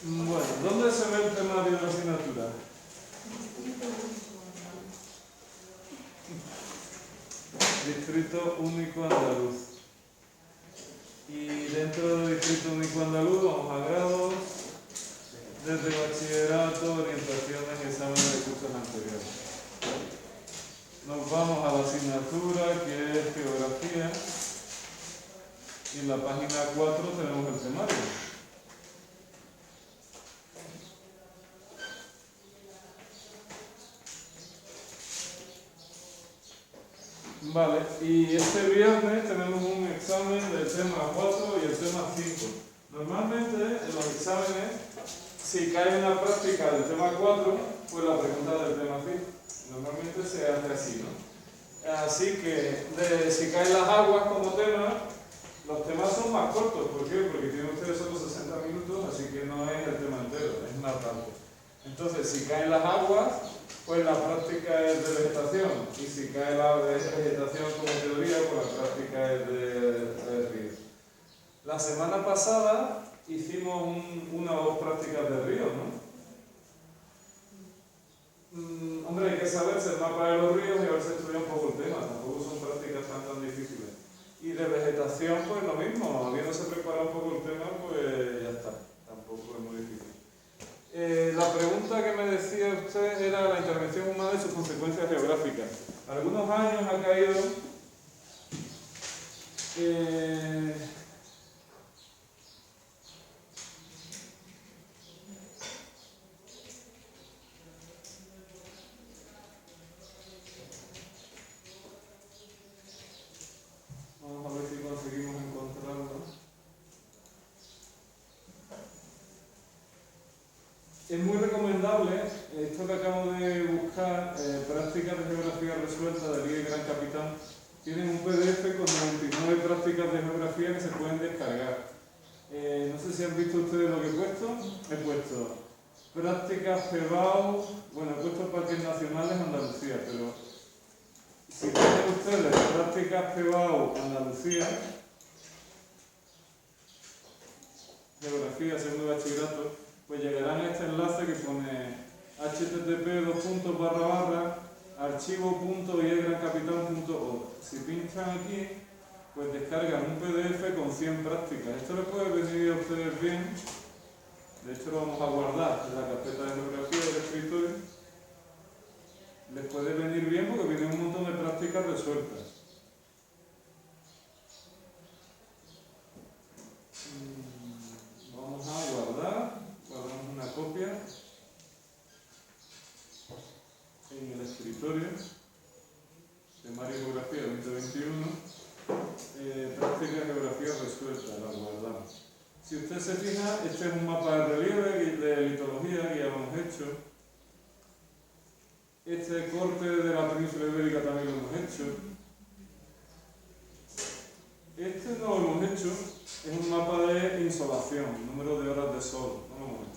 Bueno, ¿dónde se ve el temario de la asignatura? Distrito Único Andaluz. Y dentro del Distrito Único Andaluz vamos a grados, desde bachillerato, orientaciones y exámenes de cursos anteriores. Nos vamos a la asignatura que es Geografía y en la página 4 tenemos el temario. Vale, y este viernes tenemos un examen del tema 4 y el tema 5. Normalmente en los exámenes, si cae una práctica del tema 4, pues la pregunta del tema 5. Normalmente se hace así, ¿no? Así que si caen las aguas como tema, los temas son más cortos. ¿Por qué? Porque tienen ustedes solo 60 minutos, así que no es el tema entero, es una parte. Entonces, si caen las aguas, pues la práctica es de vegetación, y si cae la vegetación como teoría, pues la práctica es de río. La semana pasada hicimos una o dos prácticas de río, ¿no? Hombre, hay que saberse el mapa de los ríos y haberse estudiado un poco el tema, tampoco son prácticas tan difíciles. Y de vegetación, pues lo mismo, habiéndose preparado un poco el tema, pues ya está, tampoco es muy difícil. La pregunta que me decía usted era la intervención humana y sus consecuencias geográficas. Algunos años ha caído vamos a ver si conseguimos encontrarlo. Es muy recomendable, esto que acabo de buscar, prácticas de geografía resuelta de Liga y Gran Capitán, tienen un PDF con 99 prácticas de geografía que se pueden descargar. No sé si han visto ustedes lo que he puesto. He puesto prácticas PEBAU, bueno, he puesto parques nacionales Andalucía, pero si tienen ustedes prácticas PEBAU Andalucía, geografía, segundo bachillerato, pues llegarán a este enlace que pone http://archivo.iegrancapitán.org. Si pinchan aquí, pues descargan un PDF con 100 prácticas. Esto les puede venir a ustedes bien. De hecho, lo vamos a guardar en la carpeta de geografía del escritorio. Les puede venir bien porque viene un montón de prácticas resueltas. Vamos a guardamos una copia en el escritorio, temario de geografía 2021, práctica de geografía resuelta, la guardamos. Si usted se fija, este es un mapa de relieve y de litología que ya lo hemos hecho. Este corte de la península ibérica también lo hemos hecho. Este no lo hemos hecho, es un mapa de insolación, número de horas de sol, no lo hemos hecho.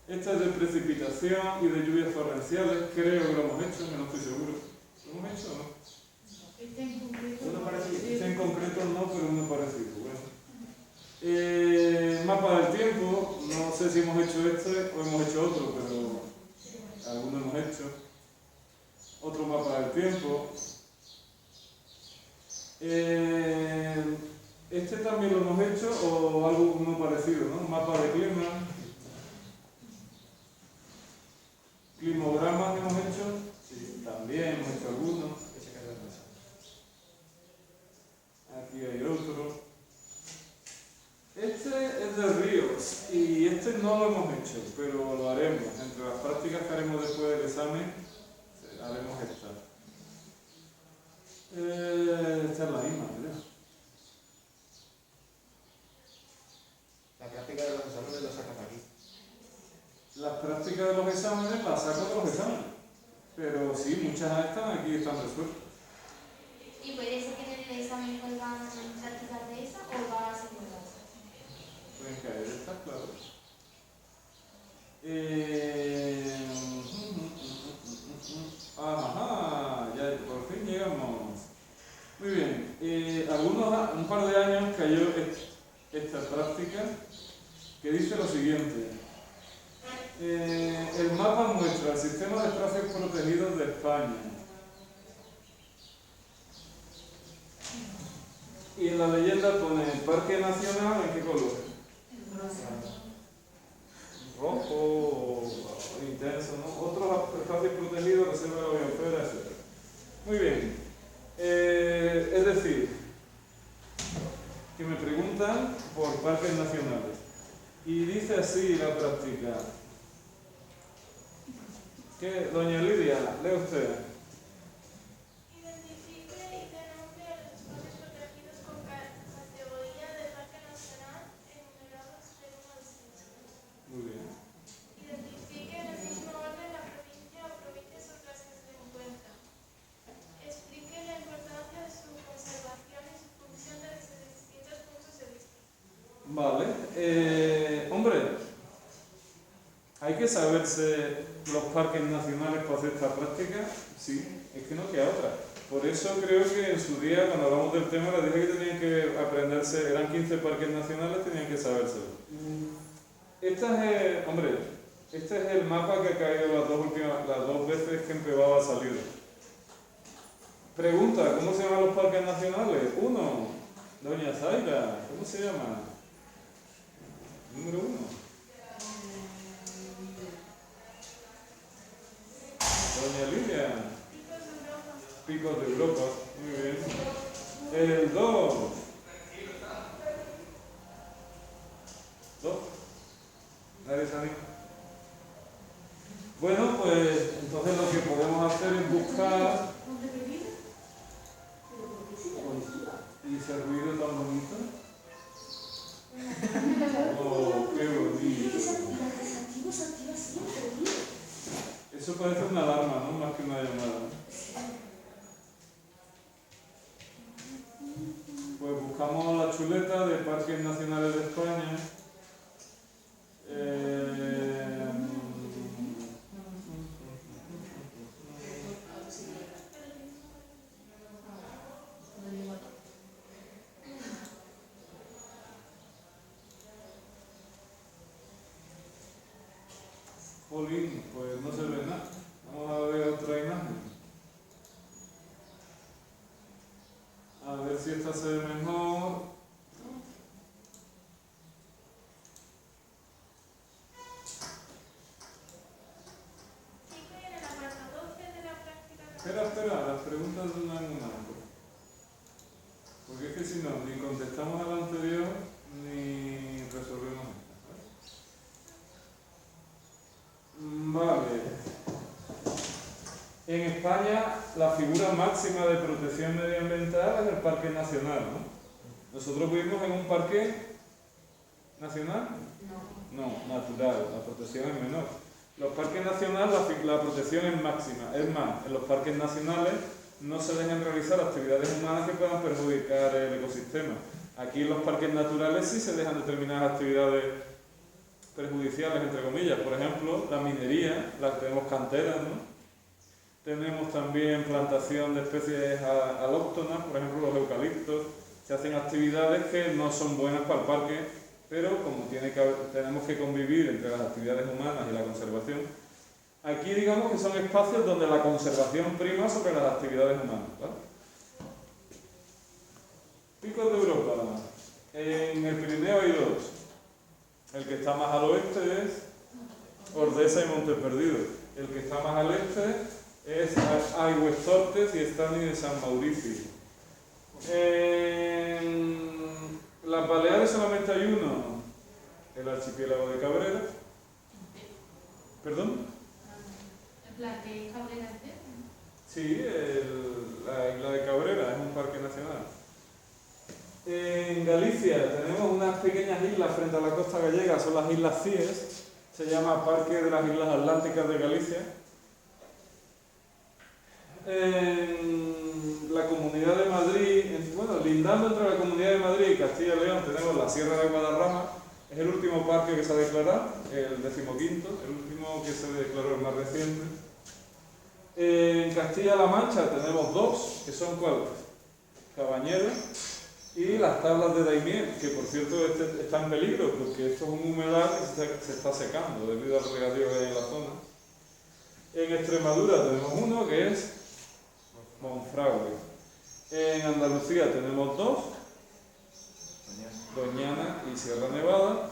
Este es de precipitación y de lluvias torrenciales, creo que lo hemos hecho, que no estoy seguro. ¿Lo hemos hecho o no? Uno parecido. Este en concreto no, pero uno parecido. Bueno. Mapa del tiempo, no sé si hemos hecho este o hemos hecho otro, pero algunos hemos hecho. Otro mapa del tiempo. Este también lo hemos hecho o algo uno parecido, ¿no? Mapa de clima. Climogramas hemos hecho. Sí, también hemos hecho algunos. Aquí hay otro. Este es de ríos y este no lo hemos hecho, pero lo haremos. Entre las prácticas que haremos después del examen, haremos esta. Esta es la misma, ¿verdad? La práctica de los exámenes la sacas aquí. Las prácticas de los exámenes las saco de los exámenes, pero sí, muchas están aquí, están resueltas. ¿Y puede ser que en el examen pues van a prácticas de esa o van a simular? Pueden caer estas, claro. Ajá, ya por fin llegamos. Muy bien, un par de años cayó esta práctica que dice lo siguiente. El mapa muestra el sistema de espacios protegidos de España. Y en la leyenda pone Parque Nacional, ¿en qué color? Rojo o intenso, ¿no? Otros espacios protegidos, reserva de la biosfera, etc. Muy bien. Es decir, que me preguntan por parques nacionales. Y dice así la práctica. ¿Qué? Doña Lidia, lee usted. Identifique y dé nombre a los espacios protegidos con categoría de Parque Nacional enumerados del 1 al 6. Muy bien. Identifique en el mismo orden la provincia o provincias sobre las que se encuentra. Explique la importancia de su conservación y su función desde distintos puntos de vista. Vale. Hombre, hay que saberse los parques nacionales para hacer esta práctica. Sí, es que no queda otra. Por eso creo que en su día, cuando hablamos del tema, les dije que tenían que aprenderse, eran 15 parques nacionales, tenían que sabérselo. Este es el mapa que ha caído las dos veces que empezaba a salir. Pregunta, ¿cómo se llaman los parques nacionales? 1. Doña Zaira, ¿cómo se llama? Número 1. Doña Lidia. Picos de Europa. Muy bien. El 2. 2. Nadie sabe. Bueno, pues entonces lo que podemos hacer es buscar. ¿Y ese ruido tan bonito? Oh, qué bonito. Eso parece una alarma, ¿no? Más que una llamada. Pues buscamos la chuleta de Parques Nacionales de España. Jolín, pues no se ve nada. Vamos a ver otra imagen. A ver si esta se ve mejor. Chico, en el apartado 12 de la práctica. Espera, las preguntas de una en una. Porque es que si no, ni contestamos a la anterior, ni resolvemos esta. Vale. En España la figura máxima de protección medioambiental es el Parque Nacional, ¿no? ¿Nosotros vivimos en un parque nacional? No, natural, la protección es menor. Los parques nacionales, la protección es máxima. Es más, en los parques nacionales no se dejan realizar actividades humanas que puedan perjudicar el ecosistema. Aquí en los parques naturales sí se dejan determinadas actividades perjudiciales, entre comillas. Por ejemplo, la minería, tenemos canteras, ¿no? Tenemos también plantación de especies alóctonas, por ejemplo los eucaliptos. Se hacen actividades que no son buenas para el parque, pero como tenemos que convivir entre las actividades humanas y la conservación, aquí digamos que son espacios donde la conservación prima sobre las actividades humanas, ¿vale? Picos de Europa. En el Pirineo hay 2. El que está más al oeste es Ordesa y Monteperdido. El que está más al este es Aigüestortes y Estany de San Mauricio. En las Baleares solamente hay uno, el archipiélago de Cabrera. ¿Perdón? La que Cabrera es Sí, la isla de Cabrera es un parque nacional. En Galicia tenemos unas pequeñas islas frente a la costa gallega, son las Islas Cíes, se llama Parque de las Islas Atlánticas de Galicia. En la Comunidad de Madrid, lindando entre la Comunidad de Madrid y Castilla y León tenemos la Sierra de Guadarrama, es el último parque que se ha declarado, el 15º, el último que se declaró, el más reciente. En Castilla-La Mancha tenemos 2, que son ¿cuáles? Cabañeros Y las tablas de Daimiel, que por cierto está en peligro porque esto es un humedal que se está secando debido al regadío que hay en la zona. En Extremadura tenemos uno que es Monfragüe. En Andalucía tenemos dos, Doñana y Sierra Nevada.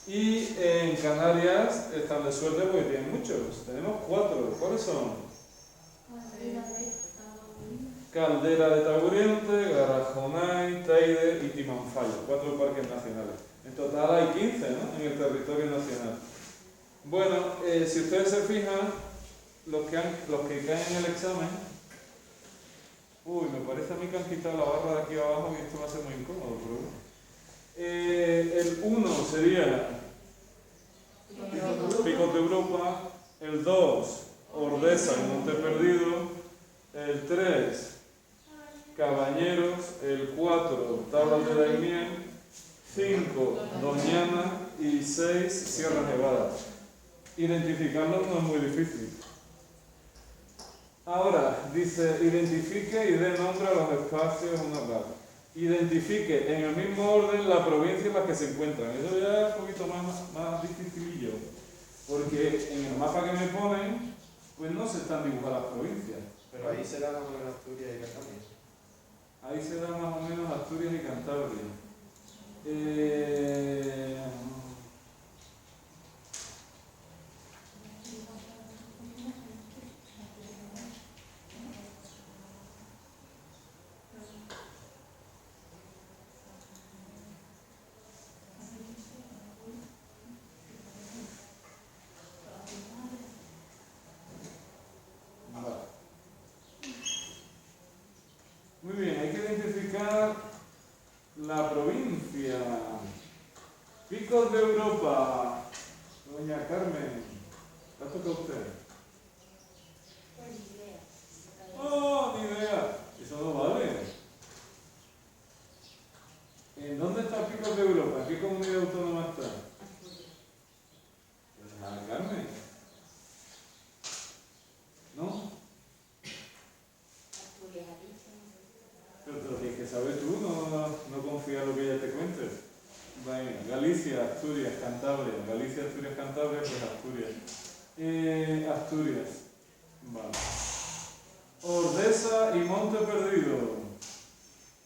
Y en Canarias están de suerte porque tienen muchos. Tenemos 4. ¿Cuáles son? Caldera de Taburiente, Garajonay, Teide y Timanfaya. 4 parques nacionales. En total hay 15, ¿no?, en el territorio nacional. Bueno, si ustedes se fijan, los que caen en el examen... Uy, me parece a mí que han quitado la barra de aquí abajo y esto va a ser muy incómodo, pero bueno. El 1 sería Picos de Europa, el 2 Ordesa y Monte Perdido, el 3 Cabañeros, el 4 Tablas de Daimiel, 5 Doñana y 6 Sierra Nevada. Identificarlos no es muy difícil. Ahora, dice, identifique y dé nombre a los espacios honrados. Identifique en el mismo orden la provincia en la que se encuentran. Eso ya es un poquito más dificilillo, porque en el mapa que me ponen, pues no se están dibujadas las provincias. Pero ahí será más o menos Asturias y Cantabria. Ahí se da más o menos Asturias y Cantabria. Muy bien, hay que identificar la provincia. Picos de Europa. Doña Carmen, ¿la toca a usted? ¡Oh, ni idea! Eso no vale. ¿En dónde está Picos de Europa? ¿En qué comunidad autónoma está? Doña Carmen. ¿No? Pero te lo tienes que saber tú, no confías en lo que ella te cuente. Venga, Galicia, Asturias, Cantabria. Galicia, Asturias, Cantabria, pues Asturias. Asturias. Vale. Ordesa y Monte Perdido.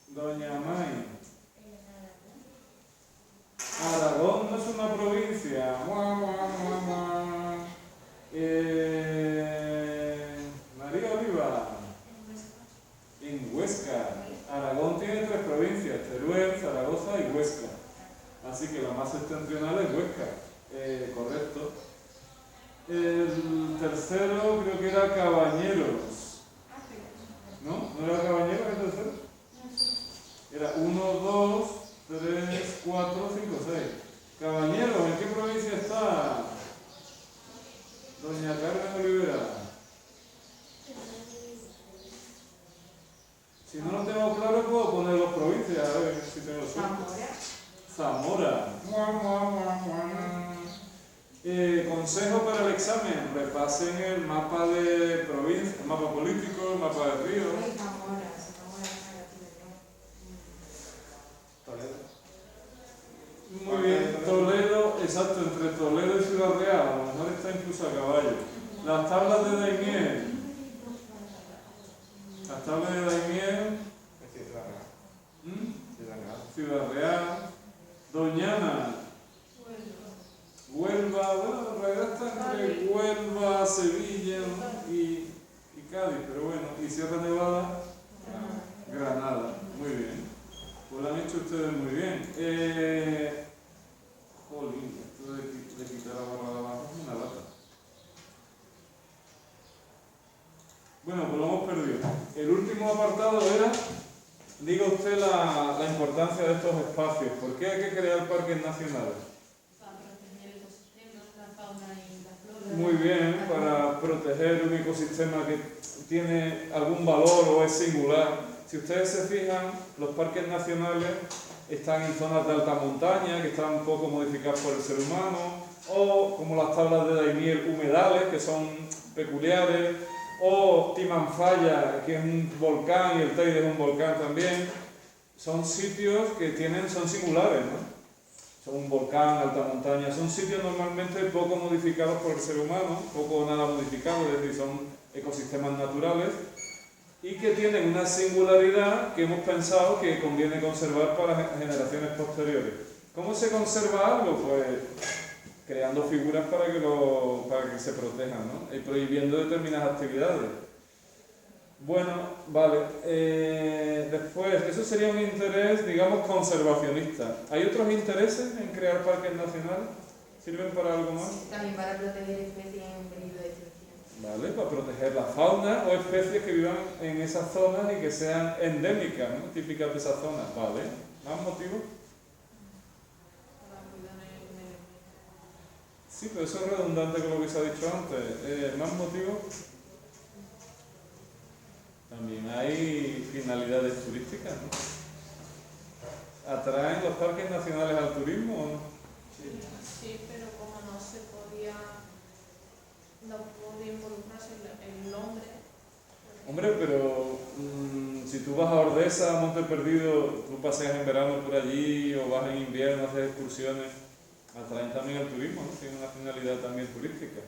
Doña May. Aragón no es una provincia. María Oliva. En Huesca. Aragón tiene 3 provincias, Teruel, Zaragoza y Huesca. Así que la más septentrional es Huesca. Correcto. El tercero creo que era Cabañeros. ¿No? ¿No era Cabañeros el tercero? Era 1, 2, 3, 4, 5, 6. Cabañeros, ¿en qué provincia está? Doña Carmen Olivera. Si no lo tengo claro, puedo poner las provincias, a ver si tengo suerte. Zamora. Consejo para el examen. Repasen el mapa de provincia, el mapa político, el mapa de río. Toledo. Muy bien, Toledo, exacto, entre Toledo y Ciudad Real, a lo mejor está incluso a caballo. Las tablas de Daimiel. Las tablas de Daimiel. Ciudad Real. Doñana. Huelva, bueno, en realidad está entre Huelva, Sevilla, ¿no?, y Cádiz, pero bueno, y Sierra Nevada, Granada. Muy bien. Pues lo han hecho ustedes muy bien. Jolín, esto de quitar la barra de abajo es una lata. Bueno, pues lo hemos perdido. El último apartado era, diga usted la importancia de estos espacios. ¿Por qué hay que crear parques nacionales? Para proteger ecosistemas, la fauna y la flora. Muy bien, para proteger un ecosistema que tiene algún valor o es singular. Si ustedes se fijan, los parques nacionales están en zonas de alta montaña, que están un poco modificadas por el ser humano, o como las tablas de Daimiel, humedales, que son peculiares, o Timanfaya, que es un volcán, y el Teide es un volcán también. son sitios que son singulares, ¿no? Son un volcán, alta montaña, son sitios normalmente poco modificados por el ser humano, poco o nada modificados, es decir, son ecosistemas naturales y que tienen una singularidad que hemos pensado que conviene conservar para generaciones posteriores. ¿Cómo se conserva algo? Pues creando figuras para que se protejan, ¿no? Y prohibiendo determinadas actividades. Bueno, vale. Después, eso sería un interés, digamos, conservacionista. ¿Hay otros intereses en crear parques nacionales? ¿Sirven para algo más? También para proteger especies en peligro de extinción. Vale, para proteger la fauna o especies que vivan en esas zonas y que sean endémicas, ¿no? Típicas de esas zonas. Vale. ¿Más motivos? Para cuidar el medio ambiente. Sí, pero eso es redundante con lo que se ha dicho antes. ¿Más motivos? También hay finalidades turísticas, ¿no? ¿Atraen los parques nacionales al turismo o no? Sí, pero como no podía involucrarse el nombre. Hombre, pero si tú vas a Ordesa, a Monte Perdido, tú paseas en verano por allí o vas en invierno, haces excursiones, atraen también al turismo, ¿no? Tienen una finalidad también turística.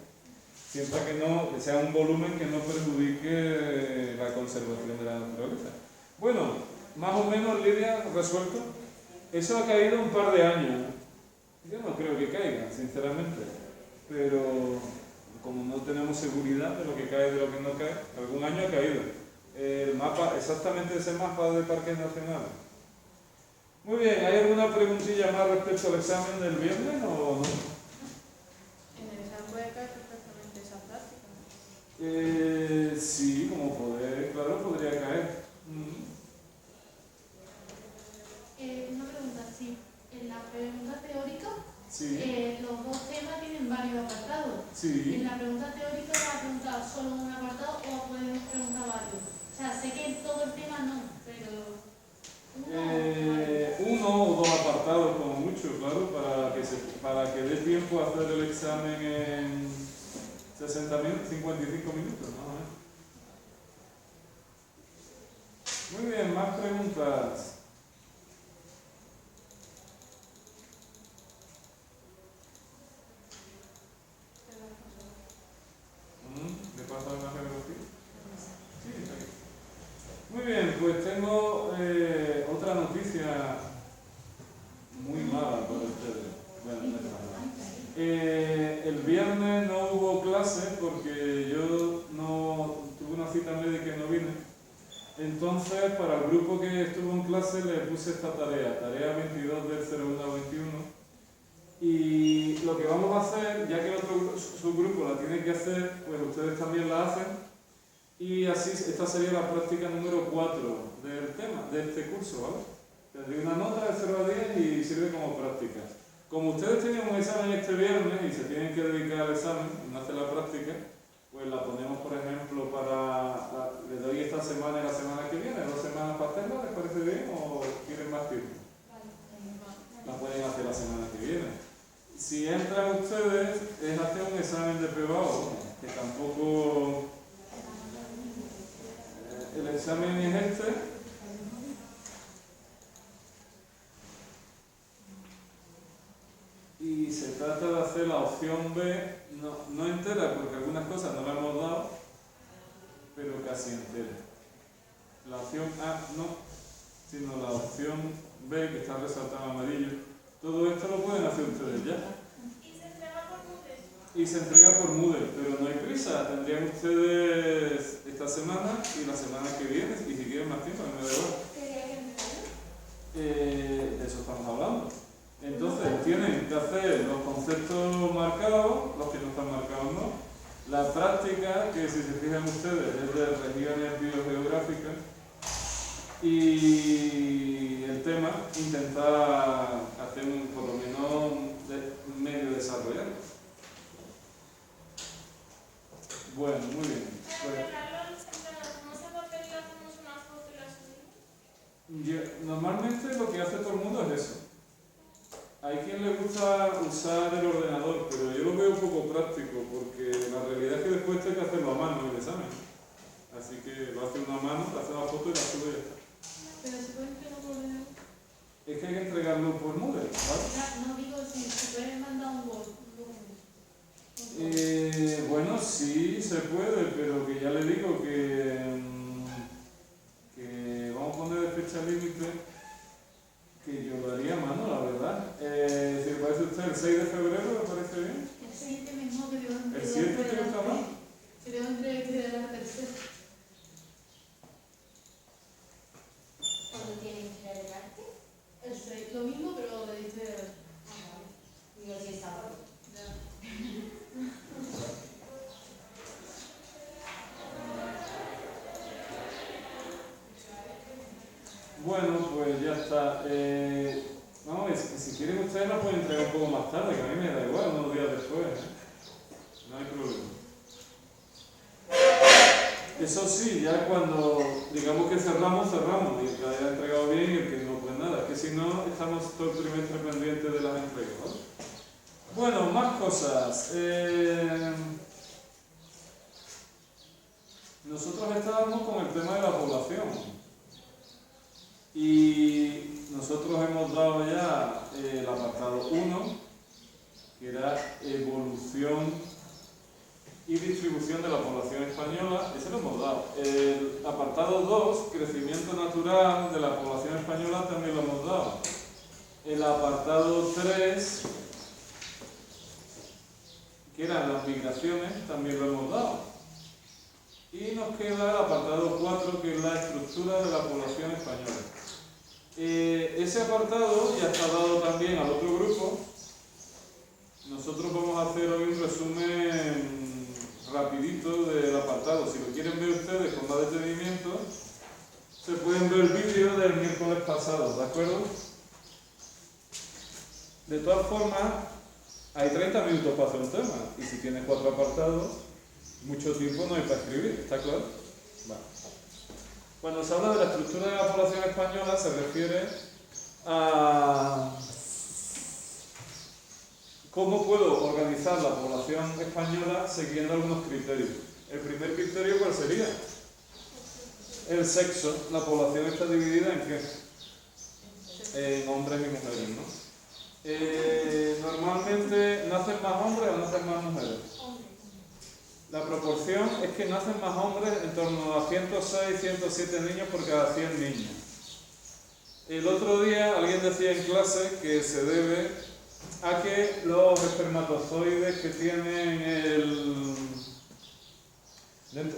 Siempre que sea un volumen que no perjudique la conservación de la naturaleza. Bueno, más o menos, Lidia, resuelto. Eso ha caído un par de años. Yo no creo que caiga, sinceramente. Pero como no tenemos seguridad de lo que cae y de lo que no cae, algún año ha caído. El mapa, exactamente ese mapa de parques nacionales. Muy bien, ¿hay alguna preguntilla más respecto al examen del viernes o no? En el examen puede caer perfectamente esa práctica. Sí, claro, podría caer. Una pregunta, sí. En la pregunta teórica, Sí, los dos temas tienen varios apartados. sí. En la pregunta teórica va a preguntar solo un apartado o podemos preguntar varios. O sea, sé que todo el tema no, pero Uno o dos apartados como mucho, claro, para que dé tiempo a hacer el examen en 60 minutos, 55 minutos, ¿no? Muy bien, más preguntas. ¿Departamento de Geografía? Sí, está aquí. Muy bien, pues tengo otra noticia muy mala para ustedes. Bueno, no es mala. El viernes no hubo clase porque yo no tuve una cita médica y no vine. Entonces, para el grupo que estuvo en clase le puse esta tarea 22 del 01 al 21. Y lo que vamos a hacer, ya que el otro subgrupo la tiene que hacer, pues ustedes también la hacen. Y así, esta sería la práctica número 4 del tema, de este curso, ¿vale? Tendría una nota de 0 a 10 y sirve como práctica. Como ustedes tienen un examen este viernes y se tienen que dedicar al examen y no hacer la práctica, pues la ponemos, por ejemplo, les doy esta semana y la semana que viene, 2 semanas para hacerla, ¿les parece bien o quieren más tiempo? La pueden hacer la semana que viene. Si entran ustedes, es hacer un examen de privado, que tampoco... el examen es este. Y se trata de hacer la opción B, no entera, porque algunas cosas no la hemos dado, pero casi entera. La opción A no, sino la opción B, que está resaltada en amarillo. Todo esto lo pueden hacer ustedes ya. Y se entrega por Moodle. Y se entrega por Moodle, pero no hay prisa. Tendrían ustedes esta semana y la semana que viene, y si quieren más tiempo, me da igual. ¿quería que entregarlo? De eso estamos hablando. Entonces, tienen que hacer los conceptos marcados, los que no están marcados no. La práctica, que si se fijan ustedes, es de regiones biogeográficas. Y el tema, intentar hacer por lo menos medio desarrollado. Bueno, muy bien. Pues, ¿Cómo se va a pedir? ¿Hacemos una foto y la subimos? normalmente lo que hace todo el mundo es eso. Hay quien le gusta usar el ordenador, pero yo lo veo poco práctico, porque la realidad es que después hay que hacerlo a mano el examen. Así que lo hace uno a mano, le hace la foto y la sube y ya está. Pero se puede entregar por ordenador. Es que hay que entregarlo por Moodle, ¿vale? Ya, no digo si se puede mandar un Word. Bueno, sí se puede, pero que ya le digo que vamos a poner de fecha límite que yo lo haría a mano, la verdad. Si le parece a usted el 6 de febrero, ¿le parece bien? El 7 mismo que dio ¿El 7 te gusta más? que dio entre que de la tercera. ¿Cuándo tienen que entregarte? El 6, lo mismo, pero le dice. Digo, si es sábado. Bueno, pues ya está. Vamos a ver, si quieren ustedes la pueden entregar un poco más tarde, que a mí me da igual, unos días después. No hay problema. Eso sí, ya cuando digamos que cerramos, y el que haya entregado bien y el que no, pues nada, que si no, estamos todo el trimestre pendientes de las entregas, ¿vale? Bueno, más cosas. Nosotros estábamos con el tema de la población. Y nosotros hemos dado ya el apartado 1, que era evolución y distribución de la población española, ese lo hemos dado. El apartado 2, crecimiento natural de la población española, también lo hemos dado. El apartado 3, que eran las migraciones, también lo hemos dado. Y nos queda el apartado 4, que es la estructura de la población española. Ese apartado ya está dado también al otro grupo. Nosotros vamos a hacer hoy un resumen rapidito del apartado. Si lo quieren ver ustedes con más detenimiento, se pueden ver el vídeo del miércoles pasado, ¿de acuerdo? De todas formas, hay 30 minutos para hacer un tema, y si tienes 4 apartados, mucho tiempo no hay para escribir, ¿está claro? Vale. Cuando se habla de la estructura de la población española, se refiere a cómo puedo organizar la población española siguiendo algunos criterios. El primer criterio, ¿cuál sería? El sexo. La población está dividida ¿en qué? En hombres y mujeres, ¿no? Normalmente, ¿nacen más hombres o nacen más mujeres? La proporción es que nacen más hombres en torno a 106, 107 niños por cada 100 niños. El otro día alguien decía en clase que se debe a que los espermatozoides que tienen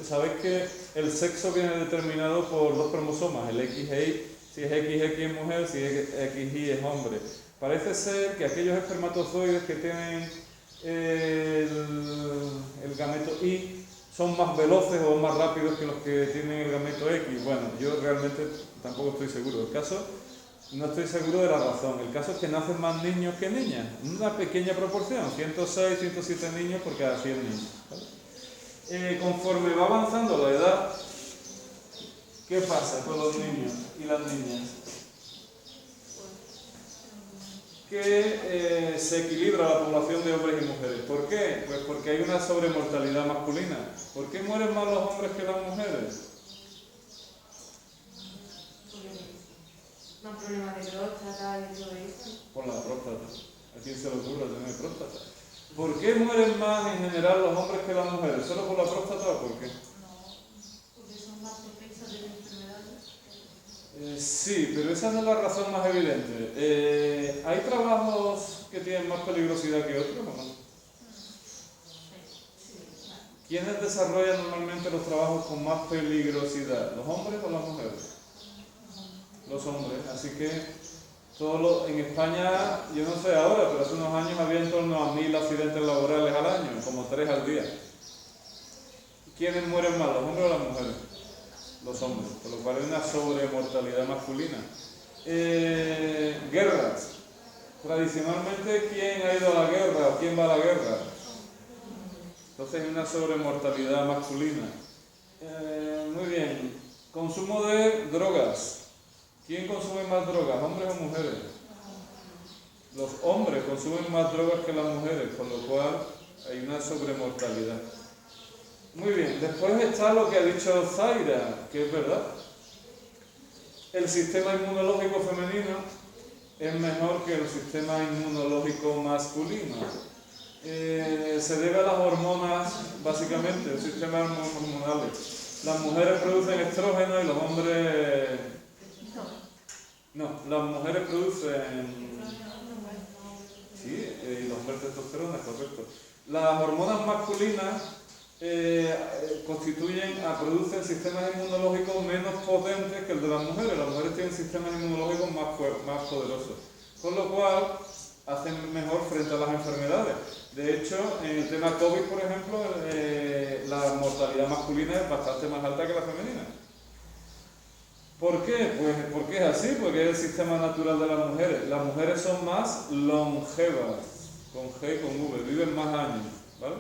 sabéis que el sexo viene determinado por 2 cromosomas, el XY, si es XX es mujer, si es XY es hombre. Parece ser que aquellos espermatozoides que tienen el gameto Y son más veloces o más rápidos que los que tienen el gameto X. Bueno, yo realmente tampoco estoy seguro del caso, no estoy seguro de la razón. El caso es que nacen más niños que niñas, una pequeña proporción, 106, 107 niños por cada 100 niños, ¿vale? Conforme va avanzando la edad, ¿qué pasa con los niños y las niñas? Que se equilibra la población de hombres y mujeres. ¿Por qué? Pues porque hay una sobremortalidad masculina. ¿Por qué mueren más los hombres que las mujeres? Más problemas de próstata y todo eso. Por la próstata. ¿A quién se le ocurre tener próstata? ¿Por qué mueren más en general los hombres que las mujeres? ¿Solo por la próstata o por qué? Porque son más propensas de enfermedades. Sí, pero esa no es la razón más evidente. ¿Hay trabajos que tienen más peligrosidad que otros o no? ¿Quiénes desarrollan normalmente los trabajos con más peligrosidad? ¿Los hombres o las mujeres? Los hombres. Así que en España, yo no sé ahora, pero hace unos años había en torno a 1000 accidentes laborales al año, como 3 al día. ¿Quiénes mueren más, los hombres o las mujeres? Los hombres, por lo cual hay una sobremortalidad masculina. Guerras. Tradicionalmente, ¿quién ha ido a la guerra o quién va a la guerra? Entonces hay una sobremortalidad masculina. Muy bien. Consumo de drogas. ¿Quién consume más drogas, hombres o mujeres? Los hombres consumen más drogas que las mujeres, por lo cual hay una sobremortalidad. Muy bien, después está lo que ha dicho Zaira, que es verdad. El sistema inmunológico femenino es mejor que el sistema inmunológico masculino. Se debe a las hormonas, básicamente, el sistema hormonal. Las mujeres producen estrógeno y los hombres... No, las mujeres producen... Sí, y los hombres testosterona, correcto. Las hormonas masculinas producen sistemas inmunológicos menos potentes que el de las mujeres. Las mujeres tienen sistemas inmunológicos más poderosos, con lo cual hacen mejor frente a las enfermedades. De hecho, en el tema COVID, por ejemplo, la mortalidad masculina es bastante más alta que la femenina. ¿Por qué? Pues porque es así, porque es el sistema natural de las mujeres. Las mujeres son más longevas, con G y con V, viven más años, ¿vale?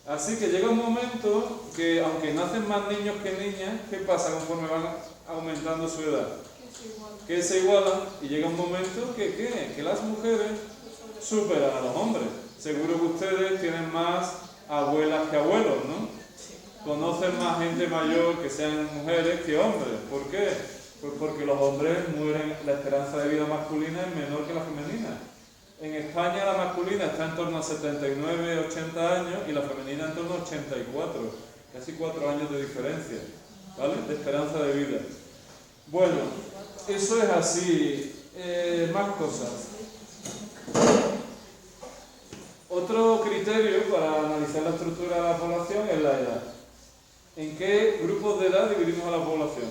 Así que llega un momento que, aunque nacen más niños que niñas, ¿qué pasa conforme van aumentando su edad? Que se igualan, y llega un momento que las mujeres superan a los hombres. Seguro que ustedes tienen más abuelas que abuelos, ¿no? Conocen más gente mayor que sean mujeres que hombres. ¿Por qué? Pues porque los hombres mueren, la esperanza de vida masculina es menor que la femenina. En España la masculina está en torno a 79, 80 años y la femenina en torno a 84. Casi 4 años de diferencia, ¿vale? De esperanza de vida. Bueno, eso es así. Más cosas. Otro criterio para analizar la estructura de la población es la edad. ¿En qué grupos de edad dividimos a la población?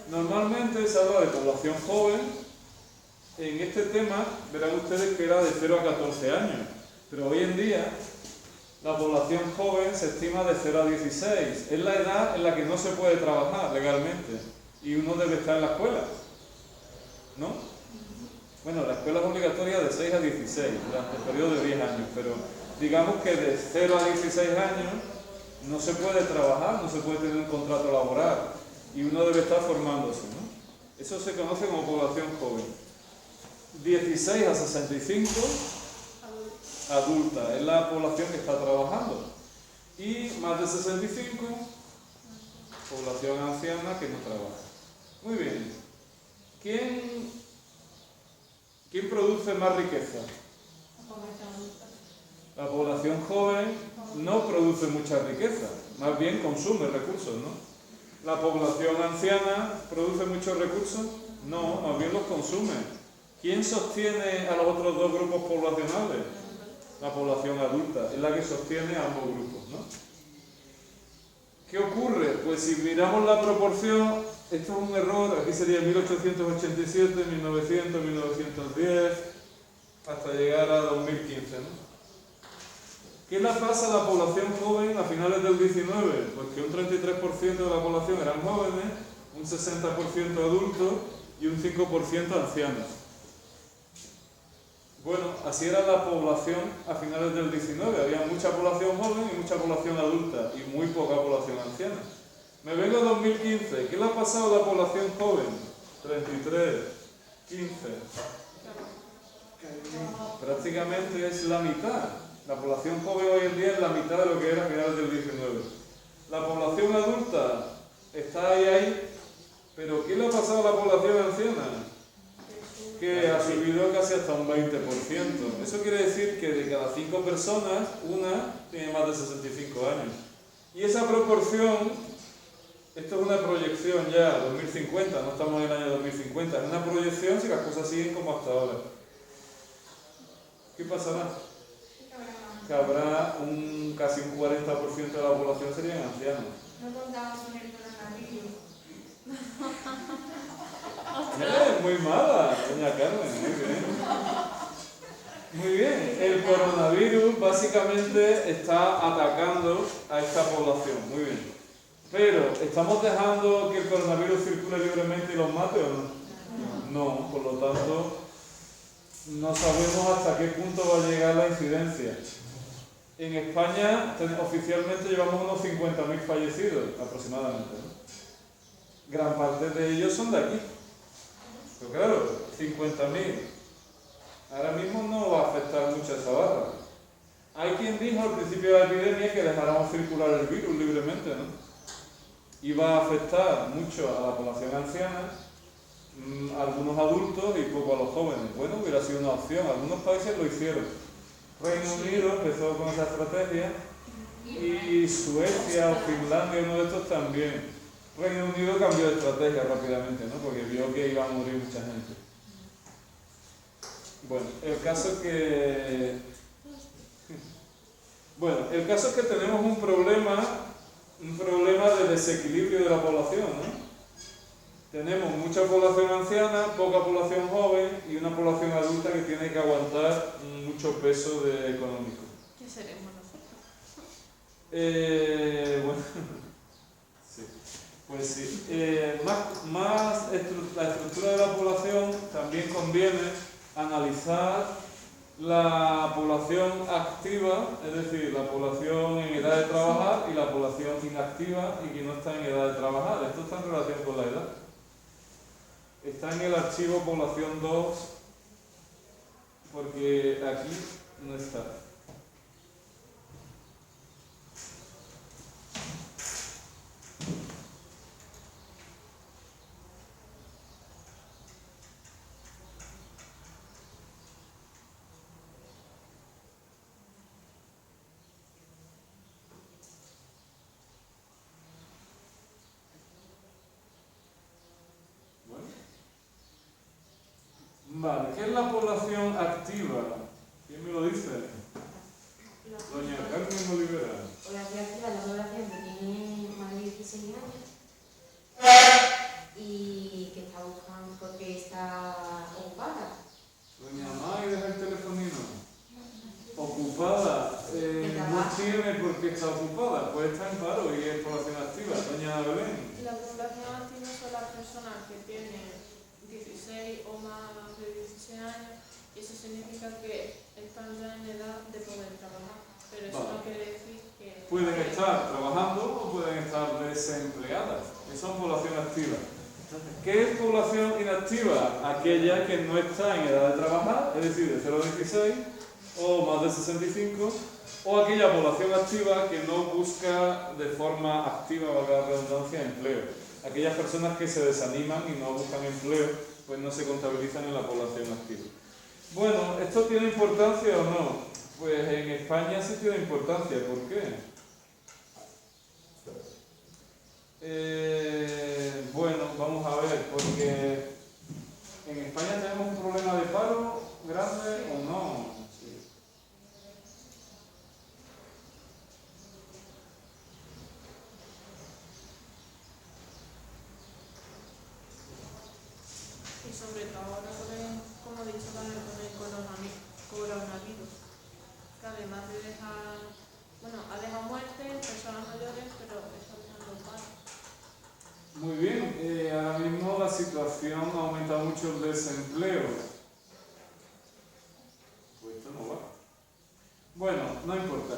Normalmente se habla de población joven. En este tema verán ustedes que era de 0 a 14 años, pero hoy en día la población joven se estima de 0 a 16. Es la edad en la que no se puede trabajar legalmente y uno debe estar en la escuela, ¿no? Bueno, la escuela es obligatoria de 6 a 16, durante el periodo de 10 años, pero digamos que de 0 a 16 años no se puede trabajar, no se puede tener un contrato laboral y uno debe estar formándose, ¿no? Eso se conoce como población joven. 16 a 65, adulta, es la población que está trabajando. Y más de 65, población anciana que no trabaja. Muy bien. ¿Quién produce más riqueza? La población joven no produce mucha riqueza, más bien consume recursos, ¿no? ¿La población anciana produce muchos recursos? No, más bien los consume. ¿Quién sostiene a los otros dos grupos poblacionales? La población adulta, es la que sostiene a ambos grupos, ¿no? ¿Qué ocurre? Pues si miramos la proporción, esto es un error, aquí sería 1887, 1900, 1910, hasta llegar a 2015, ¿no? ¿Qué le pasa a la población joven a finales del 19? Pues que un 33% de la población eran jóvenes, un 60% adultos y un 5% ancianos. Bueno, así era la población a finales del 19. Había mucha población joven y mucha población adulta y muy poca población anciana. Me vengo a 2015. ¿Qué le ha pasado a la población joven? 33, 15. Prácticamente es la mitad. La población joven hoy en día es la mitad de lo que era a finales del 19. La población adulta está ahí, pero ¿qué le ha pasado a la población anciana? Que ha subido casi hasta un 20%. Eso quiere decir que de cada 5 personas, una tiene más de 65 años. Y esa proporción, esto es una proyección ya, 2050, no estamos en el año 2050, es una proyección si las cosas siguen como hasta ahora. ¿Qué pasará? Que habrá casi un 40% de la población serían ancianos. No contamos con el coronavirus. Muy mala, doña Carmen, muy bien. Muy bien, el coronavirus básicamente está atacando a esta población, muy bien. Pero, ¿estamos dejando que el coronavirus circule libremente y los mate o no? No, por lo tanto, no sabemos hasta qué punto va a llegar la incidencia. En España, oficialmente llevamos unos 50.000 fallecidos, aproximadamente, ¿no? Gran parte de ellos son de aquí. Pero claro, 50.000. Ahora mismo no va a afectar mucho esa barra. Hay quien dijo al principio de la epidemia que dejáramos circular el virus libremente, ¿no? Iba a afectar mucho a la población anciana algunos adultos y poco a los jóvenes. Bueno, hubiera sido una opción, algunos países lo hicieron. Reino Unido empezó con esa estrategia y Suecia o Finlandia, uno de estos también. Reino Unido cambió de estrategia rápidamente, ¿no? Porque vio que iba a morir mucha gente. Bueno, el caso es que tenemos un problema de desequilibrio de la población, ¿no? Tenemos mucha población anciana, poca población joven y una población adulta que tiene que aguantar mucho peso económico. ¿Qué seremos nosotros? Bueno, sí. Pues sí. La estructura de la población también conviene analizar la población activa, es decir, la población en edad de trabajar y la población inactiva y que no está en edad de trabajar. Esto está en relación con la edad. Está en el archivo población 2, porque aquí no está. Vale, ¿qué es la población activa? ¿Quién me lo dice? Doña Carmen Olivera. Población activa es la población que tiene más de 16 años y que está buscando porque está ocupada. Doña May, deja el telefonino. Ocupada. No tiene por qué estar ocupada, puede estar en paro y es población activa. Doña Belén. La población activa son las personas que tienen 16 o más de 16 años y eso significa que están ya en edad de poder trabajar. Pero eso Vale. no quiere decir que... Pueden estar trabajando o pueden estar desempleadas. Eso es población activa. ¿Qué es población inactiva? Aquella que no está en edad de trabajar, es decir, de 0 a 16 o más de 65, o aquella población activa que no busca de forma activa, valga la redundancia, empleo. Aquellas personas que se desaniman y no buscan empleo, pues no se contabilizan en la población activa. Bueno, ¿esto tiene importancia o no? Pues en España sí tiene importancia. ¿Por qué? Bueno, vamos a ver, porque en España tenemos un problema de paro grande o no. Y sobre todo ahora como he dicho también con el coronavirus, que además de dejar, bueno, ha dejado muertes, personas mayores, pero está dejando paro. Muy bien, ahora mismo la situación ha aumentado mucho el desempleo. Pues esto no va. Bueno, no importa.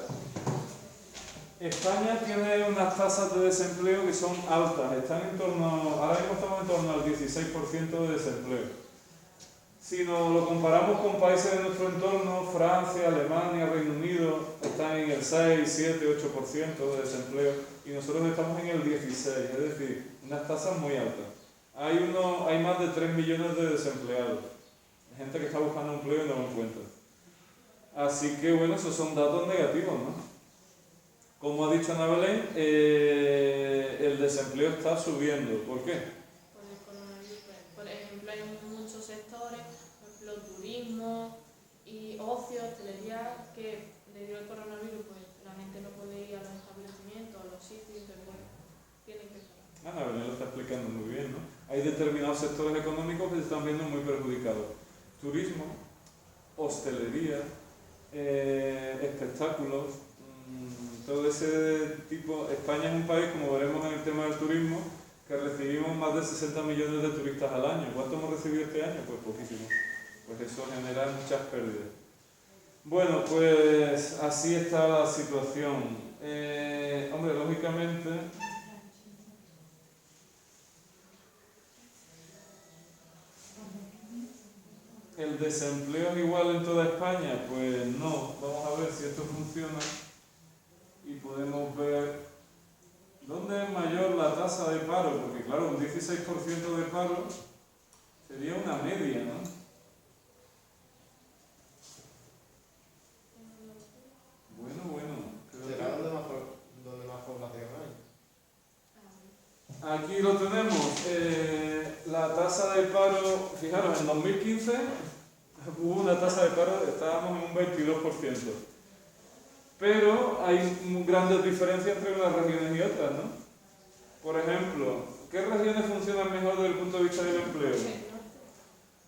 España tiene unas tasas de desempleo que son altas, están en torno, ahora mismo estamos en torno al 16% de desempleo. Si nos lo comparamos con países de nuestro entorno, Francia, Alemania, Reino Unido, están en el 6, 7, 8% de desempleo y nosotros estamos en el 16%, es decir, unas tasas muy altas. Hay más de 3 millones de desempleados, gente que está buscando empleo y no lo encuentra. Así que bueno, esos son datos negativos, ¿no? Como ha dicho Ana Belén, el desempleo está subiendo. ¿Por qué? Por el coronavirus. Por ejemplo, hay muchos sectores, por ejemplo, turismo y ocio, hostelería, que debido al coronavirus, pues la gente no puede ir a los establecimientos, a los sitios, entonces bueno, tienen que cerrar. Ana Belén lo está explicando muy bien, ¿no? Hay determinados sectores económicos que se están viendo muy perjudicados. Turismo, hostelería, espectáculos, todo ese tipo. España es un país, como veremos en el tema del turismo, que recibimos más de 60 millones de turistas al año. ¿Cuánto hemos recibido este año? Pues poquísimo. Pues eso genera muchas pérdidas. Bueno, pues así está la situación. Hombre, lógicamente, ¿el desempleo es igual en toda España? Pues no. Vamos a ver si esto funciona y podemos ver dónde es mayor la tasa de paro, porque claro, un 16% de paro Sería una media, ¿no? Bueno. ¿Será donde más población hay? Aquí lo tenemos. La tasa de paro, fijaros, en 2015 hubo una tasa de paro, estábamos en un 22%. Pero hay grandes diferencias entre unas regiones y otras, ¿no? Por ejemplo, ¿qué regiones funcionan mejor desde el punto de vista del empleo?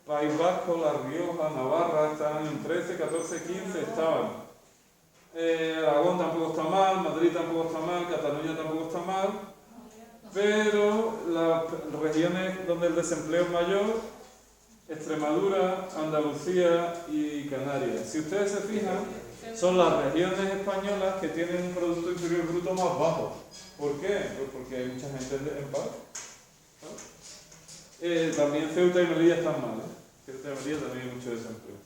País Vasco, La Rioja, Navarra, estaban en 13, 14, 15, estaban. Aragón tampoco está mal, Madrid tampoco está mal, Cataluña tampoco está mal, pero las regiones donde el desempleo es mayor, Extremadura, Andalucía y Canarias. Si ustedes se fijan, son las regiones españolas que tienen un Producto Interior Bruto más bajo. ¿Por qué? Pues porque hay mucha gente en paro. También Ceuta y Melilla están mal, Ceuta y Melilla también hay mucho desempleo.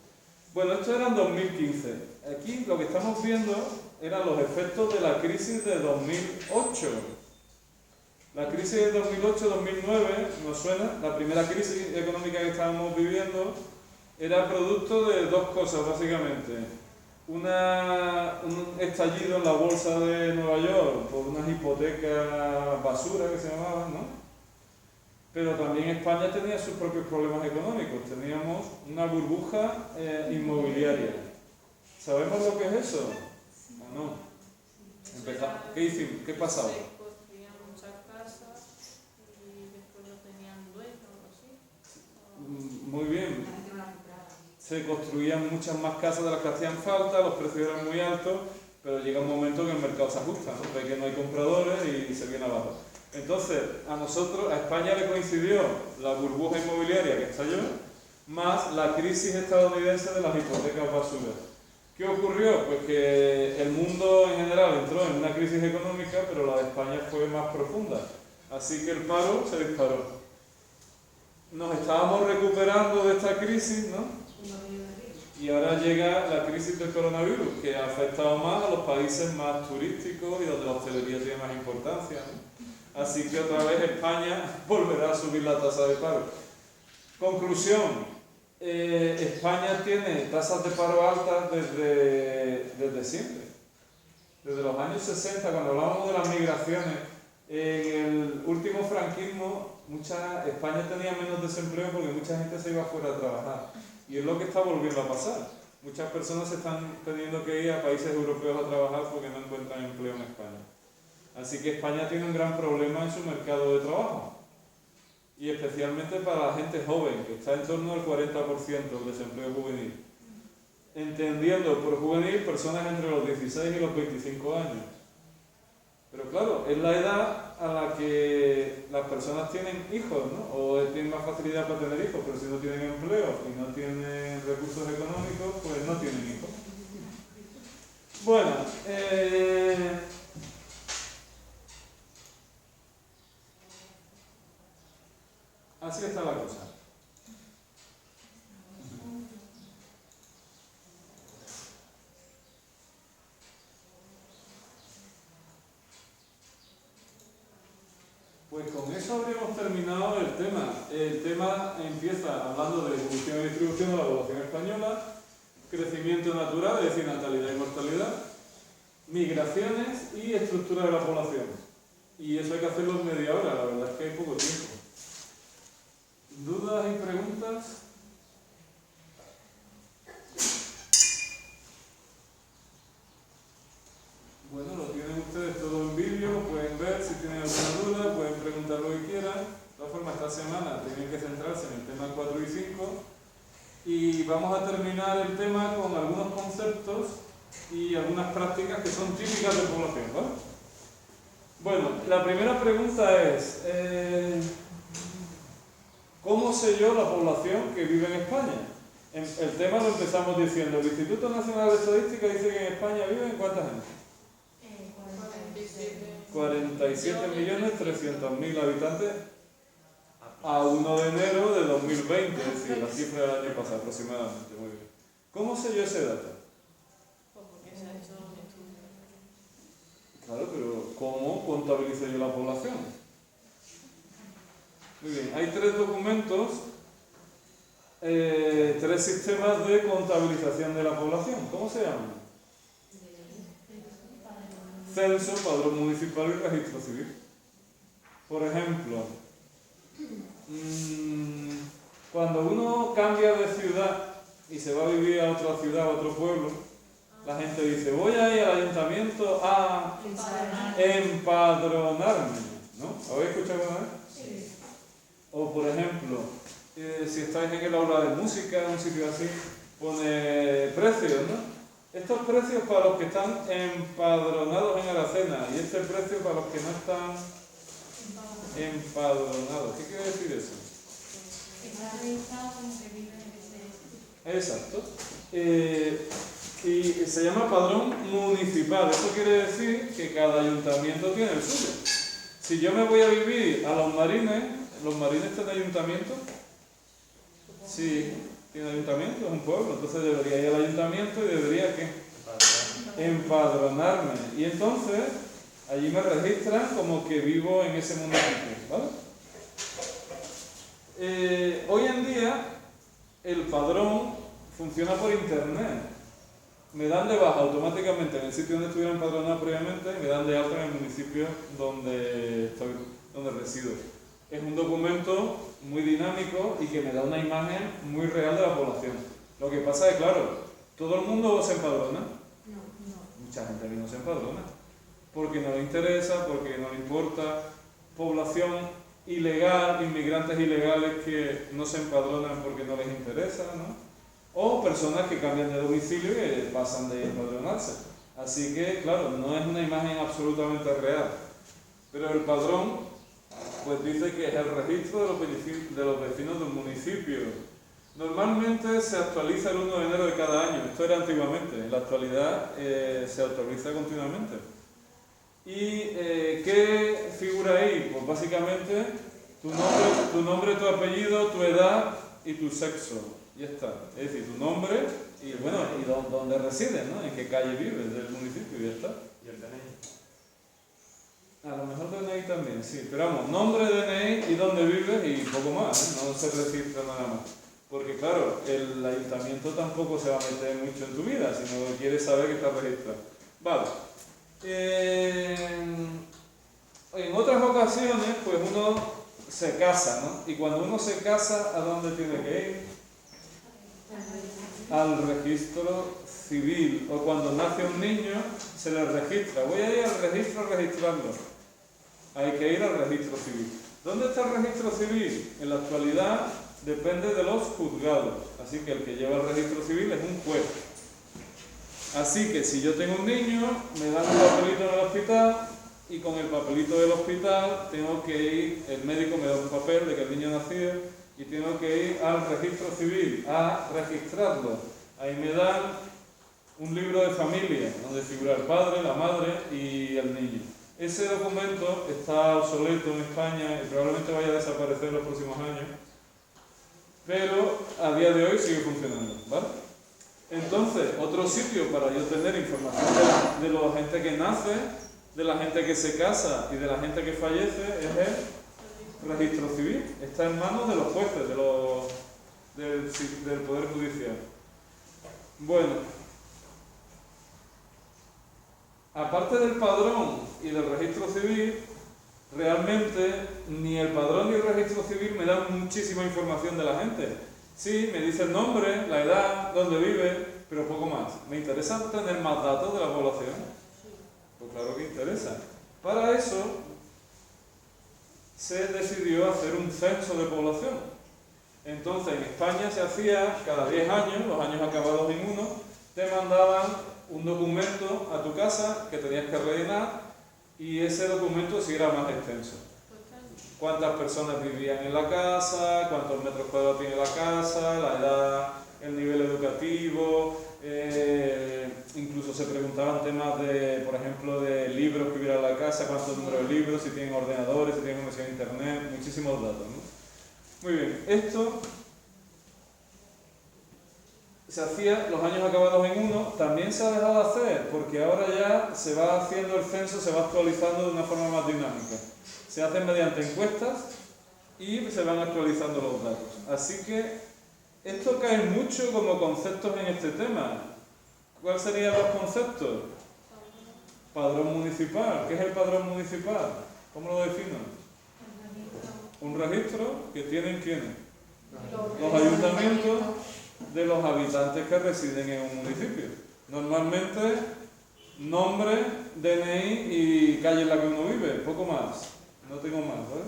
Bueno, esto era en 2015. Aquí lo que estamos viendo eran los efectos de la crisis de 2008. La crisis de 2008-2009, ¿nos suena? La primera crisis económica que estábamos viviendo era producto de dos cosas, básicamente. Un estallido en la bolsa de Nueva York por unas hipotecas basura que se llamaban, ¿no? Pero también España tenía sus propios problemas económicos. Teníamos una burbuja inmobiliaria. ¿Sabemos lo que es eso? ¿O no? ¿Qué hicimos? ¿Qué pasaba? Se construían muchas casas y después no tenían dueño o algo así. Muy bien. La gente no la compraba. Se construían muchas más casas de las que hacían falta, los precios eran muy altos, pero llega un momento que el mercado se ajusta, ¿no? Ve que no hay compradores y se viene abajo. Entonces, a España le coincidió la burbuja inmobiliaria que estalló, más la crisis estadounidense de las hipotecas basura. ¿Qué ocurrió? Pues que el mundo en general entró en una crisis económica, pero la de España fue más profunda. Así que el paro se disparó. Nos estábamos recuperando de esta crisis, ¿no? Y ahora llega la crisis del coronavirus, que ha afectado más a los países más turísticos y donde la hostelería tiene más importancia, ¿no? Así que otra vez España volverá a subir la tasa de paro. Conclusión, España tiene tasas de paro altas desde siempre. Desde los años 60, cuando hablábamos de las migraciones, en el último franquismo, España tenía menos desempleo porque mucha gente se iba fuera a trabajar. Y es lo que está volviendo a pasar. Muchas personas se están teniendo que ir a países europeos a trabajar porque no encuentran empleo en España. Así que España tiene un gran problema en su mercado de trabajo. Y especialmente para la gente joven, que está en torno al 40% del desempleo juvenil. Entendiendo por juvenil personas entre los 16 y los 25 años. Pero claro, es la edad a la que las personas tienen hijos, ¿no? O tienen más facilidad para tener hijos, pero si no tienen empleo y no tienen recursos económicos, pues no tienen hijos. Bueno, así está la cosa. Pues con eso habríamos terminado el tema. El tema empieza hablando de evolución y distribución de la población española, crecimiento natural, es decir, natalidad y mortalidad, migraciones y estructura de la población. Y eso hay que hacerlo en media hora, la verdad es que hay poco tiempo. ¿Dudas y preguntas? Bueno, lo tienen ustedes todo en vídeo, lo pueden ver, si tienen alguna duda, pueden preguntar lo que quieran. De todas formas, esta semana tienen que centrarse en el tema 4 y 5 y vamos a terminar el tema con algunos conceptos y algunas prácticas que son típicas de población, ¿vale? Bueno, la primera pregunta es ¿cómo sé yo la población que vive en España? El tema lo empezamos diciendo, el Instituto Nacional de Estadística dice que en España viven ¿cuánta gente? 47.300.000 habitantes a 1 de enero de 2020, es decir, la cifra del año pasado aproximadamente. Muy bien. ¿Cómo sé yo ese dato? Pues porque se ha hecho un estudio. Claro, pero ¿cómo contabilizo yo la población? Muy bien, hay 3 documentos 3 sistemas de contabilización de la población. ¿Cómo se llaman? Censo, padrón municipal y registro civil. Por ejemplo, cuando uno cambia de ciudad y se va a vivir a otra ciudad, a otro pueblo, la gente dice, voy a ir al ayuntamiento a empadronarme, ¿no? ¿Habéis escuchado alguna vez? Sí. O por ejemplo, si estáis en el aula de música, en un sitio así, pone precios, ¿no? Estos precios para los que están empadronados en Aracena y este precio para los que no están empadronados. ¿Qué quiere decir eso? Está registrado como que vive en ese. Exacto. Y se llama padrón municipal. Eso quiere decir que cada ayuntamiento tiene el suyo. Si yo me voy a vivir a Los Marines tienen ayuntamiento. Sí, tiene ayuntamiento, es un pueblo. Entonces debería ir al ayuntamiento y debería ¿qué? Empadronarme. Y entonces allí me registran como que vivo en ese municipio, ¿vale? Hoy en día el padrón funciona por internet. Me dan de baja automáticamente en el sitio donde estuviera empadronado previamente y me dan de alta en el municipio donde resido. Es un documento muy dinámico y que me da una imagen muy real de la población. Lo que pasa es, claro, ¿todo el mundo se empadrona? No. Mucha gente aquí no se empadrona. Porque no le interesa, porque no le importa. Población ilegal, inmigrantes ilegales que no se empadronan porque no les interesa, ¿no? O personas que cambian de domicilio y pasan de empadronarse. Así que, claro, no es una imagen absolutamente real. Pero el padrón, pues dice que es el registro de los vecinos del municipio. Normalmente se actualiza el 1 de enero de cada año. Esto era antiguamente. En la actualidad se actualiza continuamente. ¿Y qué figura ahí? Pues básicamente tu nombre, tu apellido, tu edad y tu sexo. Ya está. Es decir, tu nombre y bueno, y dónde resides, ¿no? En qué calle vives del municipio y ya está. ¿Y el DNI? A lo mejor DNI también, sí. Pero vamos, nombre, DNI y dónde vives y poco más, ¿eh? No se registra nada más. Porque claro, el ayuntamiento tampoco se va a meter mucho en tu vida, sino que quiere saber que estás registrado. Vale. En otras ocasiones, pues uno se casa, ¿no? Y cuando uno se casa, ¿a dónde tiene que ir? Al registro civil. O cuando nace un niño, se le registra. Voy a ir al registro a registrarlo. Hay que ir al registro civil. ¿Dónde está el registro civil? En la actualidad depende de los juzgados. Así que el que lleva el registro civil es un juez. Así que si yo tengo un niño, me dan un papelito en el hospital y con el papelito del hospital tengo que ir, el médico me da un papel de que el niño nació y tengo que ir al registro civil a registrarlo. Ahí me dan un libro de familia donde figura el padre, la madre y el niño. Ese documento está obsoleto en España y probablemente vaya a desaparecer en los próximos años, pero a día de hoy sigue funcionando, ¿vale? Entonces, otro sitio para yo tener información de la gente que nace, de la gente que se casa y de la gente que fallece es el registro civil. Está en manos de los jueces, del Poder Judicial. Bueno, aparte del padrón y del registro civil, realmente ni el padrón ni el registro civil me dan muchísima información de la gente. Sí, me dice el nombre, la edad, dónde vive, pero poco más. ¿Me interesa tener más datos de la población? Pues claro que interesa. Para eso se decidió hacer un censo de población. Entonces en España se hacía cada 10 años, los años acabados en 1, te mandaban un documento a tu casa que tenías que rellenar y ese documento sí era más extenso. Cuántas personas vivían en la casa, cuántos metros cuadrados tiene la casa, la edad, el nivel educativo, incluso se preguntaban temas de, por ejemplo, de libros que hubiera en la casa, cuántos números de libros, si tienen ordenadores, si tienen conexión a internet, muchísimos datos, ¿no? Muy bien, esto se hacía los años acabados en 1, también se ha dejado de hacer, porque ahora ya se va haciendo el censo, se va actualizando de una forma más dinámica. Se hacen mediante encuestas y se van actualizando los datos. Así que Esto cae mucho como conceptos en este tema. ¿Cuáles serían los conceptos? Padrón municipal. ¿Qué es el padrón municipal? ¿Cómo lo defino? Un registro que tienen ¿quiénes? Los ayuntamientos de los habitantes que residen en un municipio. Normalmente, nombre, DNI y calle en la que uno vive, poco más. No tengo más, ¿vale?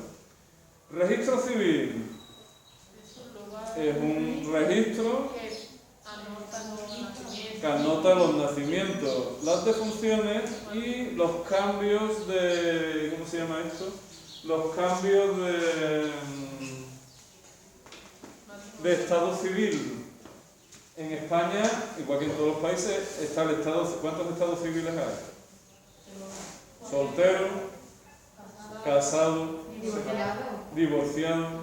Registro civil es un registro que anota los nacimientos, las defunciones y los cambios de... ¿cómo se llama esto? Los cambios de estado civil. En España, igual que en todos los países, está el estado... ¿Cuántos estados civiles hay? Soltero, casado, divorciado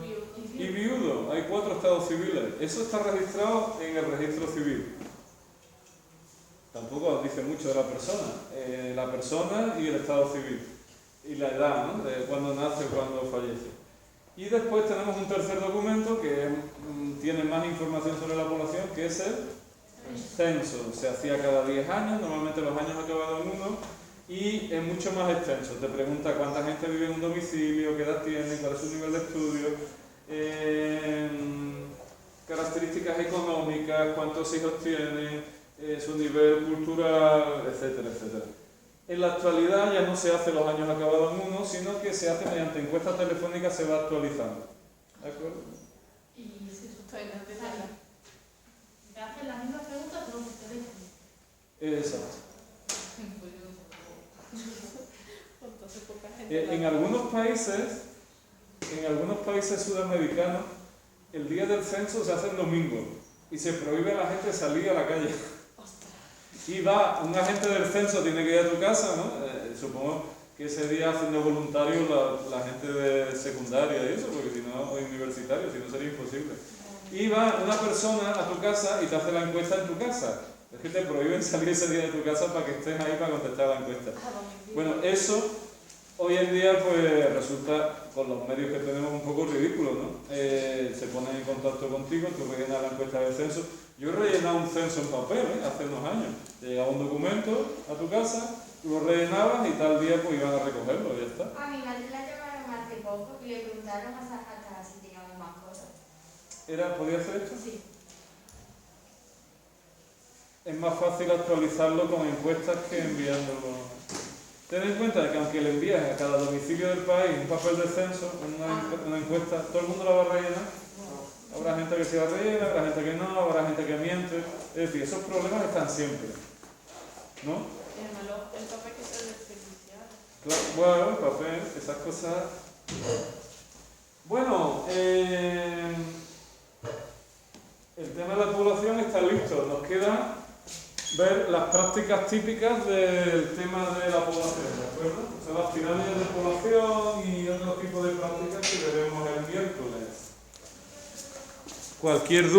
y viudo. Hay 4 estados civiles. Eso está registrado en el registro civil. Tampoco dice mucho de la persona y el estado civil. Y la edad, ¿no? De cuándo nace o cuándo fallece. Y después tenemos un tercer documento que tiene más información sobre la población, que es el censo. Se hacía cada 10 años, normalmente los años acababan en 1, y es mucho más extenso. Te pregunta cuánta gente vive en un domicilio, qué edad tiene, cuál es su nivel de estudio, características económicas, cuántos hijos tiene, su nivel cultural, etcétera, etcétera. En la actualidad ya no se hace los años acabados en 1, sino que se hace mediante encuestas telefónicas, se va actualizando. ¿De acuerdo? Y si eso está en la tela. Te hacen las mismas preguntas, pero por teléfono. Exacto. Entonces, poca gente En algunos países sudamericanos, el día del censo se hace el domingo y se prohíbe a la gente salir a la calle. Y va, un agente del censo tiene que ir a tu casa, ¿no? Supongo que ese día hacen de voluntario la gente de secundaria y eso, porque si no, o universitario, si no sería imposible. Y va una persona a tu casa y te hace la encuesta en tu casa. Es que te prohíben salir ese día de tu casa para que estés ahí para contestar la encuesta. Bueno, eso hoy en día pues resulta, con los medios que tenemos, un poco ridículo, ¿no? Se ponen en contacto contigo, tú rellenas la encuesta del censo. Yo he rellenado un censo en papel, hace unos años. Te llegaba un documento a tu casa, tú lo rellenabas y tal día pues iban a recogerlo y ya está. A mi madre la llamaron hace poco y le preguntaron hasta si teníamos mascotas. ¿Podía hacer esto? Sí. Es más fácil actualizarlo con encuestas que enviándolo. Ten en cuenta que aunque le envíes a cada domicilio del país un papel de censo, una encuesta, todo el mundo la va a rellenar. Habrá gente que se la rellena, habrá gente que no, habrá gente que miente. Es decir, esos problemas están siempre, ¿no? el papel que se desperdiciar. Claro, bueno, el papel, esas cosas. Bueno, el tema de la población está listo. Nos queda ver las prácticas típicas del tema de la población, ¿de acuerdo? O sea, las pirámides de población y otro tipo de prácticas que veremos el miércoles. Cualquier duda.